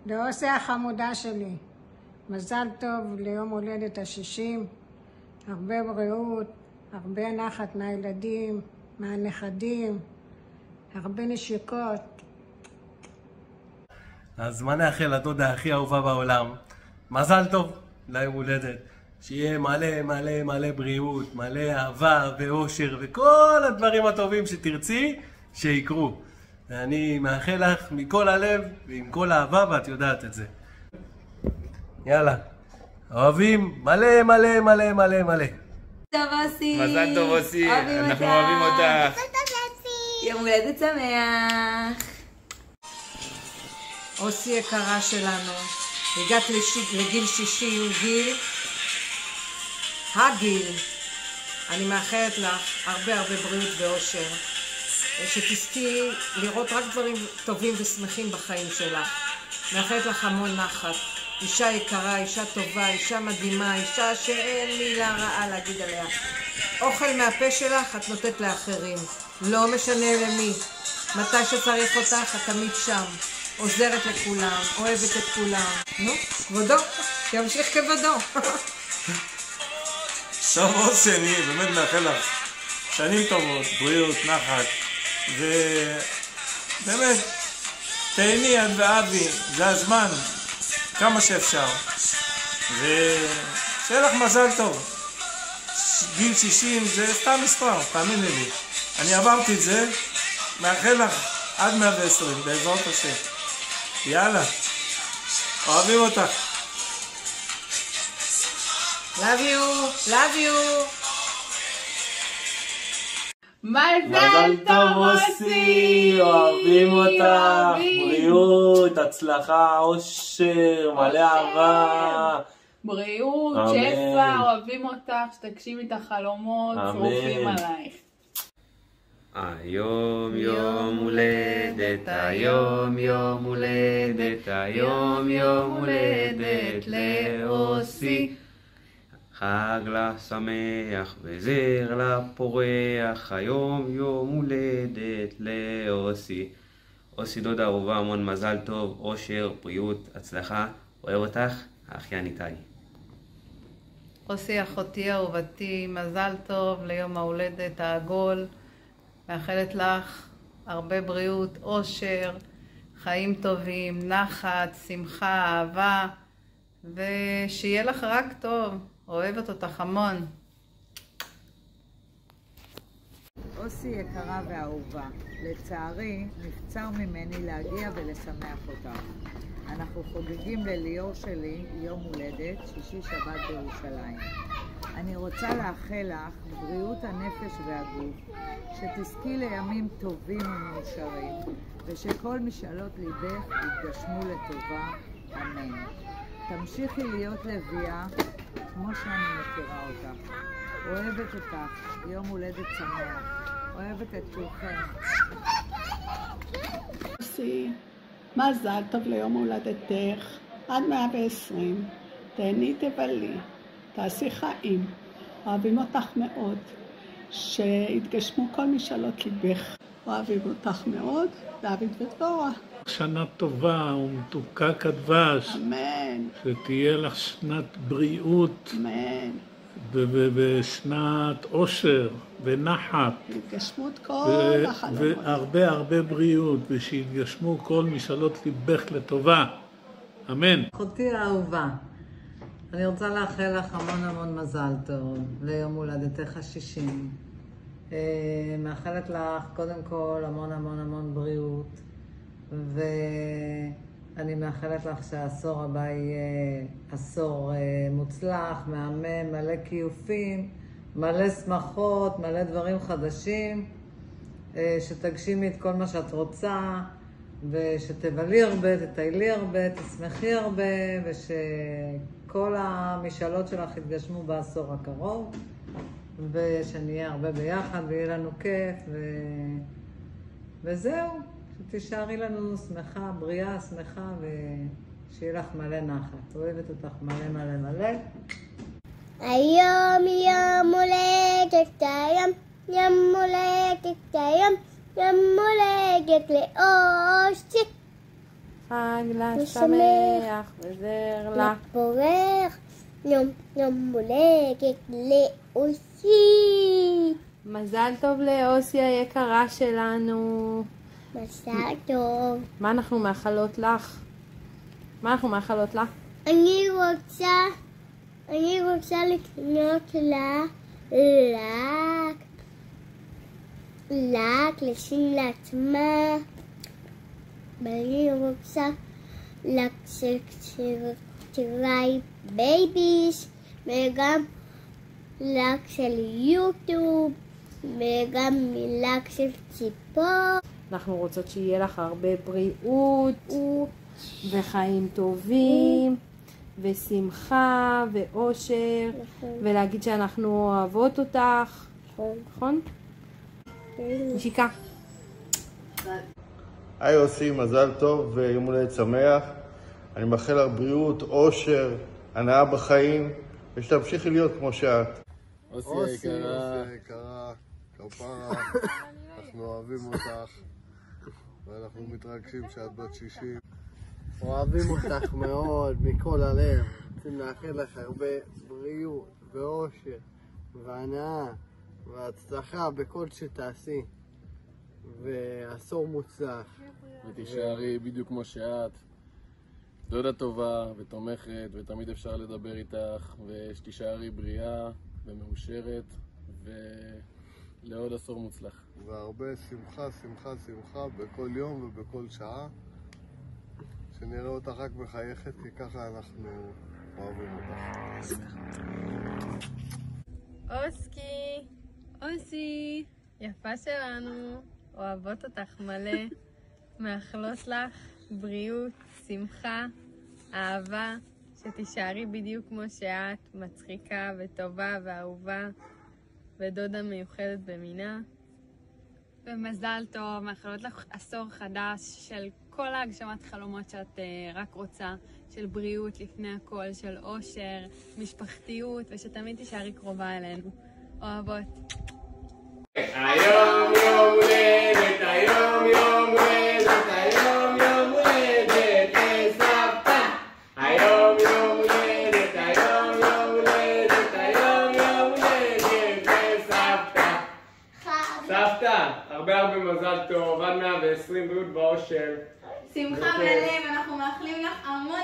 לאוסי החמודה שלי, מזל טוב ליום הולדת ה-60, הרבה בריאות, הרבה נחת מהילדים, מהנכדים, הרבה נשיקות. אז מה נאחל לדודה הכי אהובה בעולם? מזל טוב ליום הולדת. שיהיה מלא מלא מלא בריאות, מלא אהבה ואושר וכל הדברים הטובים שתרצי שיקרו. ואני מאחל לך מכל הלב ועם כל אהבה, ואת יודעת את זה. יאללה, אוהבים מלא מלא מלא מלא מלא. טוב אוסי. מזל טוב אוסי, אנחנו אוהבים אותך. יום הולדת שמח. אוסי יקרה שלנו, הגעת לגיל 60, הגיל. אני מאחלת לך הרבה הרבה בריאות ואושר, שתזכי לראות רק דברים טובים ושמחים בחיים שלך. מאחלת לך המון נחת. אישה יקרה, אישה טובה, אישה מדהימה, אישה שאין מילה רעה להגיד עליה. אוכל מהפה שלך את נותנת לאחרים, לא משנה למי. מתי שצריך אותך את תמיד שם, עוזרת לכולם, אוהבת את כולם. נו, כבודו, ימשיך כבודו. טוב אוסי, אני באמת מאחל לך שנים טובות, בריאות, נחת, ובאמת תהני את ואבי, זה הזמן, כמה שאפשר, ושיהיה לך מזל טוב. גיל 60 זה סתם מספר, תאמיני לי, אני עברתי את זה. מאחל לך עד 120 בעזרת השם. יאללה, אוהבים אותך. Love you, love you. מזל טוב אוסי, אוהבים אותך, בריאות, הצלחה, אושר, מלא אהבה. בריאות, שפע, אוהבים אותך, שתגשימי את החלומות, שרופים עלייך. היום יום הולדת, היום יום הולדת, היום יום הולדת לאוסי. חג לה שמח וזר לה פורח, היום יום הולדת לאוסי. אוסי דודה אהובה, המון מזל טוב, אושר, בריאות, הצלחה, אוהב אותך, האחיין איתי. אוסי אחותי אהובתי, מזל טוב ליום ההולדת העגול. מאחלת לך הרבה בריאות, אושר, חיים טובים, נחת, שמחה, אהבה, ושיהיה לך רק טוב. אוהבת אותך המון. אוסי יקרה ואהובה, לצערי נבצר ממני להגיע ולשמח אותך. אנחנו חוגגים לליאור שלי יום הולדת, שישי שבת בירושלים. אני רוצה לאחל לך בריאות הנפש והגוף, שתזכי לימים טובים ומאושרים, ושכל משאלות ליבך יתגשמו לטובה, אמן. תמשיכי להיות לביאה כמו שאני מכירה אותך. אוהבת אותך, יום הולדת שמח. אוהבת את כולכם. אוסי, מזל טוב ליום הולדתך, עד 120. תהני תבלי, תעשי חיים, אוהבים אותך מאוד, שיתגשמו כל משאלות ליבך. אוהבים אותך מאוד, דוד ודבורה. שנה טובה ומתוקה כדבש. אמן. שתהיה לך שנת בריאות. אמן. ושנת אושר ונחת. התגשמות כל החלומות. והרבה הרבה בריאות, ושיתגשמו כל משאלות ליבך לטובה. אמן. אחותי האהובה, אני רוצה לאחל לך המון המון מזל טוב ליום הולדתך ה-60. מאחלת לך קודם כל המון המון המון בריאות, ואני מאחלת לך שהעשור הבא יהיה עשור מוצלח, מהמם, מלא כיופים, מלא שמחות, מלא דברים חדשים, שתגשימי את כל מה שאת רוצה, ושתבלי הרבה, תטיילי הרבה, תשמחי הרבה, ושכל המשאלות שלך יתגשמו בעשור הקרוב, ושנהיה הרבה ביחד ויהיה לנו כיף, וזהו. שתישארי לנו שמחה, בריאה, שמחה, ושיהיה לך מלא נחת. אוהבת אותך מלא מלא מלא. היום יום הולדת, היום יום הולדת, היום יום הולדת לאוסי. חג לה שמח וזר לה. בורך, יום הולדת לאוסי. מזל טוב לאוסי היקרה שלנו. מזל טוב. מה אנחנו מאחלות לך? מה אנחנו מאחלות לך? אני רוצה לקנות לה לק לשים לעצמה, ואני רוצה לק של קצירי בייביס, וגם לק של יוטיוב, וגם לק של ציפור. אנחנו רוצות שיהיה לך הרבה בריאות וחיים טובים ושמחה ואושר, ולהגיד שאנחנו אוהבות אותך, נכון? נשיקה. היי אוסי, מזל טוב ויום הולדת שמח. אני מאחל לך בריאות, אושר, הנאה בחיים, ושתמשיכי להיות כמו שאת. אוסי יקרה, כפרה, אנחנו אוהבים אותך ואנחנו מתרגשים שאת בת 60. אוהבים אותך מאוד מכל הלב, רוצים לאחל לך הרבה בריאות ואושר והנאה והצלחה בכל שתעשי, ועשור מוצלח. ותישארי בדיוק כמו שאת, דודה טובה ותומכת, ותמיד אפשר לדבר איתך, ושתישארי בריאה ומאושרת, ולעוד עשור מוצלח. והרבה שמחה, שמחה, שמחה בכל יום ובכל שעה, שנראה אותך רק מחייכת, כי ככה אנחנו אוהבים אותך. אוסקי, אוסי, יפה שלנו, אוהבות אותך מלא, מאחלות לך בריאות, שמחה, אהבה, שתישארי בדיוק כמו שאת, מצחיקה וטובה ואהובה, ודודה מיוחדת במינה. ומזל טוב, מאחלות לך עשור חדש של כל ההגשמת חלומות שאת רק רוצה, של בריאות לפני הכל, של אושר, משפחתיות, ושתמיד תישארי קרובה אלינו. אוהבות. היום יום הולדת, היום יום הולדת, היום יום הולדת לסבתא. היום יום הולדת, היום יום הולדת, היום יום הולדת לסבתא. סבתא, הרבה מזל טוב, עד 120 בריאות ואושר. שמחה בלב, אנחנו מאחלים לך המון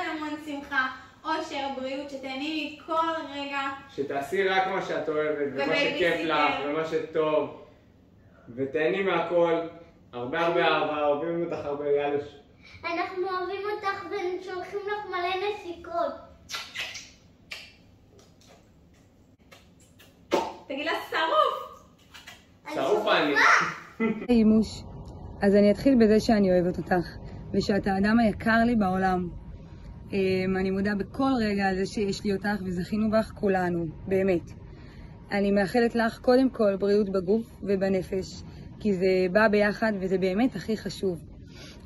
שמחה, אושר, בריאות, שתהני מכל רגע. שתעשי רק מה שאת אוהבת, ומה שכיף לך, ומה שטוב. ותהני מהכל, הרבה אהבה, אוהבים אותך הרבה, יאללה. אנחנו אוהבים אותך ושולחים לך מלא נשיקות. תגיד לה שרוף! שרוף אני. אימוש, אז אני אתחיל בזה שאני אוהבת אותך, ושאת האדם היקר לי בעולם. אני מודה בכל רגע על זה שיש לי אותך, וזכינו בך כולנו, באמת. אני מאחלת לך קודם כל בריאות בגוף ובנפש, כי זה בא ביחד וזה באמת הכי חשוב.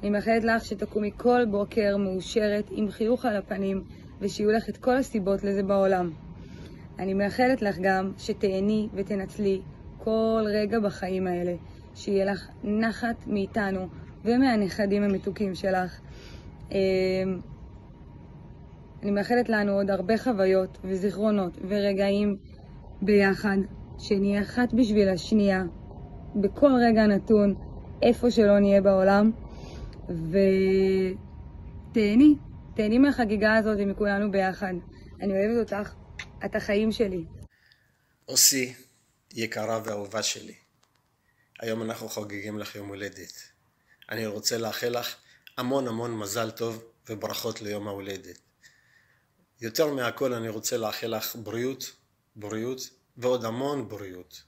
אני מאחלת לך שתקומי כל בוקר מאושרת עם חיוך על הפנים, ושיהיו לך את כל הסיבות לזה בעולם. אני מאחלת לך גם שתהני ותנצלי כל רגע בחיים האלה, שיהיה לך נחת מאיתנו ומהנכדים המתוקים שלך. אני מאחלת לנו עוד הרבה חוויות וזיכרונות ורגעים ביחד, שנהיה אחת בשביל השנייה, בכל רגע נתון, איפה שלא נהיה בעולם, ותהני מהחגיגה הזאת ומכולנו ביחד. אני אוהבת אותך, את החיים שלי. אוסי, יקרה ואהובה שלי, היום אנחנו חוגגים לך יום הולדת. אני רוצה לאחל לך המון מזל טוב וברכות ליום ההולדת. יותר מהכל אני רוצה לאחל לך בריאות ועוד המון בריאות.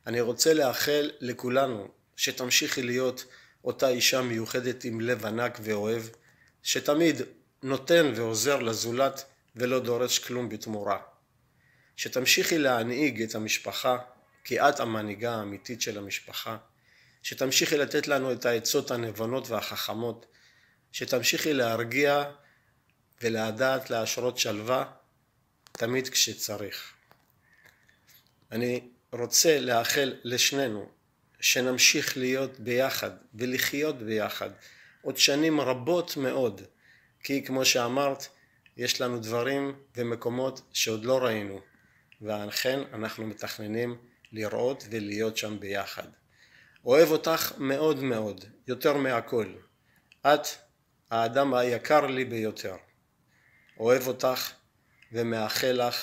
אני רוצה לאחל לכולנו שתמשיכי להיות אותה אישה מיוחדת עם לב ענק ואוהב, שתמיד נותן ועוזר לזולת ולא דורש כלום בתמורה. שתמשיכי להנהיג את המשפחה, כי את המנהיגה האמיתית של המשפחה. שתמשיכי לתת לנו את העצות הנבונות והחכמות. שתמשיכי להרגיע ולדעת להשרות שלווה תמיד כשצריך. אני רוצה לאחל לשנינו שנמשיך להיות ביחד ולחיות ביחד עוד שנים רבות מאוד, כי כמו שאמרת, יש לנו דברים ומקומות שעוד לא ראינו, ולכן אנחנו מתכננים לראות ולהיות שם ביחד. אוהב אותך מאוד מאוד, יותר מהכל. את האדם היקר לי ביותר. אוהב אותך ומאחל לך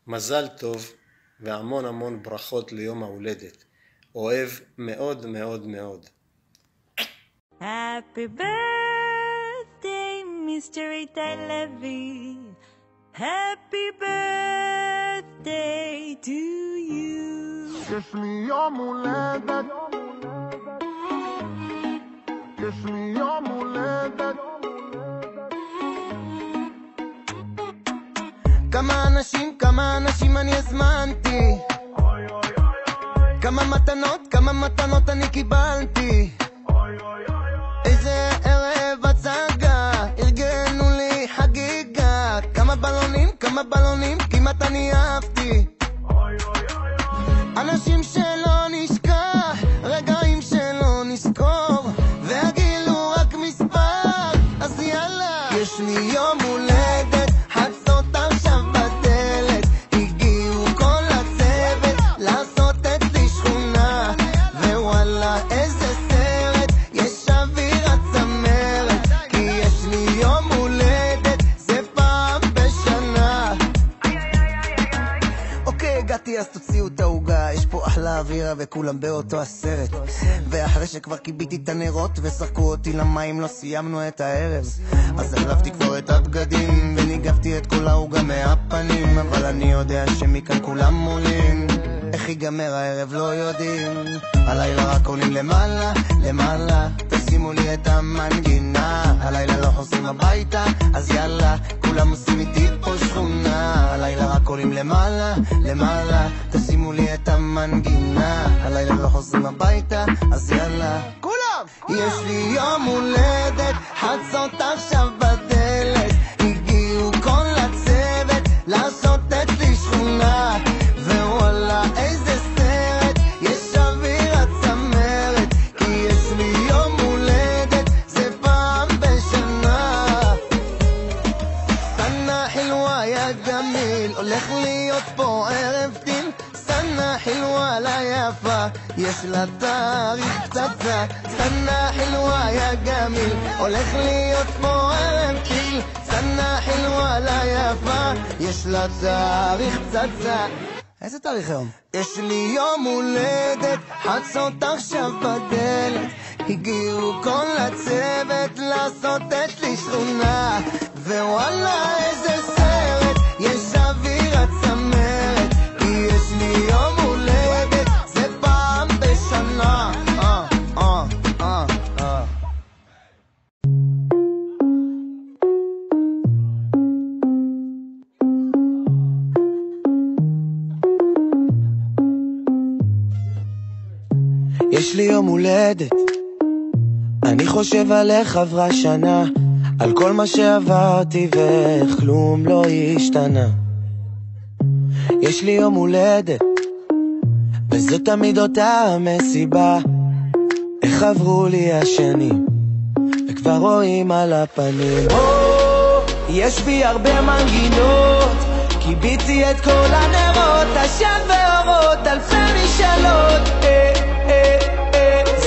מזל טוב והמון המון ברכות ליום ההולדת. אוהב מאוד מאוד מאוד. Happy birthday, Mr. איתי לוי. Happy birthday to you. יש לי יום הולדת. יש לי יום הולדת. כמה אנשים אני הזמנתי. כמה מתנות אני קיבלתי. איזה ערב הצגה, ארגנו לי חגיגה. כמה בלונים, כמעט אני אהבתי. אנשים שלא נשכח, רגעים שלא נזכור, והגילו רק מספר, אז יאללה. יש לי יום הולדת, חצות עכשיו בדלת, הגיעו כל הצוות לעשות אצלי שכונה, ווואלה איזה סרט, יש אווירת צמרת, כי יש לי יום הולדת, זה פעם בשנה. אוקיי, הגעתי אז תוציאו את ההוגה, יש פה אחלה אווירה וכולם באותו הסרט, ואחרי שכבר קיביתי את הנרות ושחקו אותי למים לא סיימנו את הערב, אז החלפתי כבר את הבגדים וניגבתי את כל ההוגה מהפנים, אבל אני יודע שמכאן כולם מולים, איך ייגמר הערב לא יודעים. הלילה רק עולים למעלה, למעלה, תשימו לי את המנגינה, הלילה לא חוזרים הביתה, אז יאללה, כולם עושים איתי פה שכונה, הלילה רק עולים למעלה, למעלה, תשימו לי את המנגינה, הלילה לא חוזרים הביתה, אז יאללה, כולם! יש לי יום הולדת, חצות עכשיו בדלת, הגיעו כל הצוות לעשות אצלי שכונה, ווואלה איזה סרט, יש אווירת צמרת, כי יש לי יום הולדת, זה פעם בשנה. סנה חילווה יא גמיל, הולך להיות פה ערב דין, סנה חילווה לה יפה, יש לה תאריך פצצה. סנה חילווה יא גמיל, הולך להיות פה ערב דין, סנה חילווה לה יפה, יש לה תאריך פצצה. איזה תאריך היום? יש לי יום הולדת, חצות עכשיו בדלת, הגיעו כל הצוות לעשות אצלי שכונה, ווואלה איזה סרט, יש אווירת צמרת, כי יש לי יום הולדת, זה פעם בשנה. יש לי יום הולדת, אני חושב על איך עברה שנה, על כל מה שעברתי ואיך כלום לא השתנה. יש לי יום הולדת, וזה תמיד אותה המסיבה, איך עברו לי השנים, וכבר רואים על הפנים. יש בי הרבה מנגינות, קיביתי את כל הנרות, עשן ואורות, אלפי משאלות.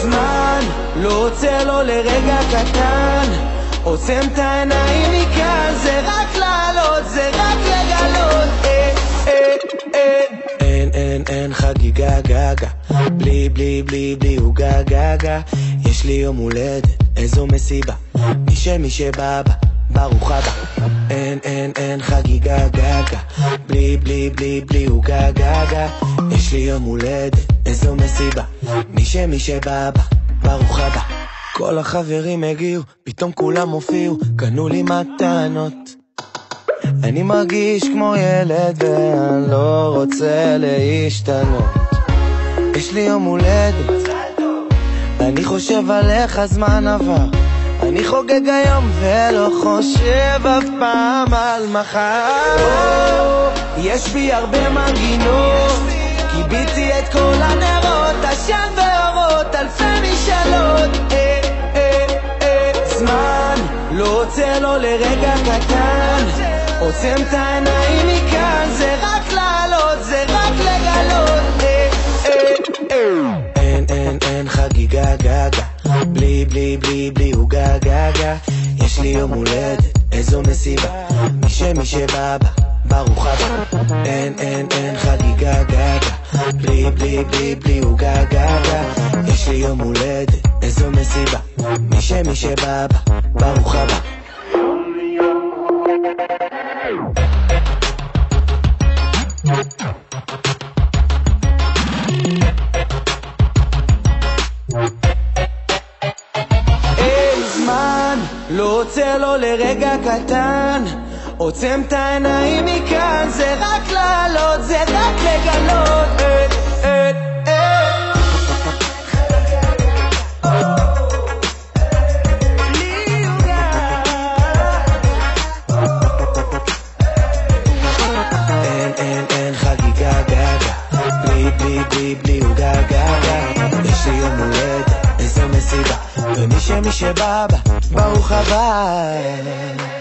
זמן לא עוצר לו לרגע קטן, עוצם את העיניים מכאן, זה רק לעלות, זה רק לגלות. אין חגיגה גגה, בלי הוא גגה. יש לי יום הולדת, איזו מסיבה, מי שבא ברוך הבא. אין חגיגה גגה, בלי הוא גגה. יש לי יום הולדת, איזו מסיבה, מי שבא ברוך הבא. כל החברים הגיעו, פתאום כולם הופיעו, קנו לי מתנות. אני מרגיש כמו ילד ואני לא רוצה להשתנות. יש לי יום הולדת, אני חושב על איך הזמן עבר, אני חוגג היום ולא חושב אף פעם על מחר. יש בי הרבה מנגינות, קיביתי את כל הנרות, עשן ואורות, אלפי משאלות. לרגע קטן, עוצם את העיניים מכאן, זה רק לעלות, זה רק לגלות. אין חגיגה גגה, בלי בלי בלי בלי הוא גגה. יש לי יום הולדת, איזו מסיבה, מי שבא ברוך הבא. אין חגיגה גגה, בלי בלי בלי בלי הוא גגה. יש לי יום הולדת, איזו מסיבה, מי שבא ברוך הבא. אין זמן, לא עוצר לו לרגע קטן, עוצם את העיניים מכאן, זה רק לעלות, זה רק לגלות. אין חגיגה גגה, בלי בלי בלי בלי הוא גגה. יש לי יום הולדת, איזו מסיבה, ומי שבא ברוך הבא.